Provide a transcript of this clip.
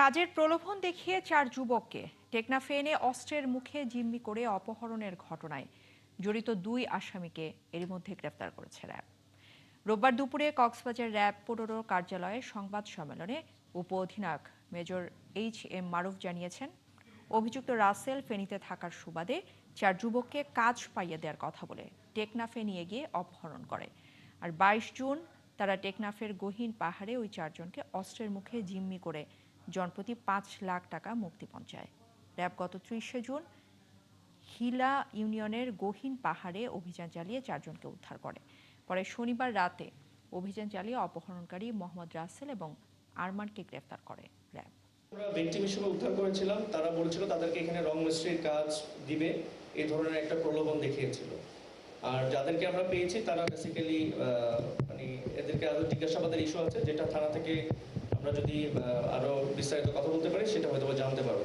কাজের প্রলোভন দেখিয়ে ৪ যুবককে টেকনাফে এনে অস্ত্রের মুখে জিম্মি করে অপহরণের ঘটনায় জড়িত ২ আসামিকে এরই মধ্যে গ্রেফতার করেছে র্যাব। রোববার দুপুরে কক্সবাজার র্যাব ১৫ কার্যালয়ে সংবাদ সম্মেলনে উপ অধিনায়ক মেজর এইচ.এম. মারুফ জানিয়েছেন, অভিযুক্ত রাসেল ফেনীতে থাকার সুবাদে ৪ যুবককে কাজ পাইয়ে দেওয়ার কথা বলে টেকনাফে নিয়ে গিয়ে অপহরণ করে। আর ২২ জুন তারা টেকনাফের গহীন পাহাড়ে ওই ৪ জনকে অস্ত্রের মুখে জিম্মি করে জনপ্রতি ৫ লাখ টাকা মুক্তিপণ চায়। র্যাব গত ৩০ জুন হিলা ইউনিয়নের গহীন পাহাড়ে অভিযান চালিয়ে ৪ জনকে উদ্ধার করে। পরে শনিবার রাতে অভিযান চালিয়ে অপহরণকারী মোহাম্মদ রাসেল এবং আরমানকে গ্রেফতার করে র্যাব। আমরা ভিকটিম হিসেবে উদ্ধার করেছিলাম। তারা বলেছিল তাদেরকে এখানে রং মিস্ত্রির কাজ দিবে, এই ধরনের একটা প্রলোভন দেখিয়েছিল। আর যাদেরকে আমরা পেয়েছি তারা বেসিক্যালি মানে এদেরকে আরো জিজ্ঞাসাবাদের ইস্যু আছে, যেটা থানা থেকে আমরা যদি আরো বিস্তারিত কথা বলতে পারি সেটা হয়তো জানতে পারবো।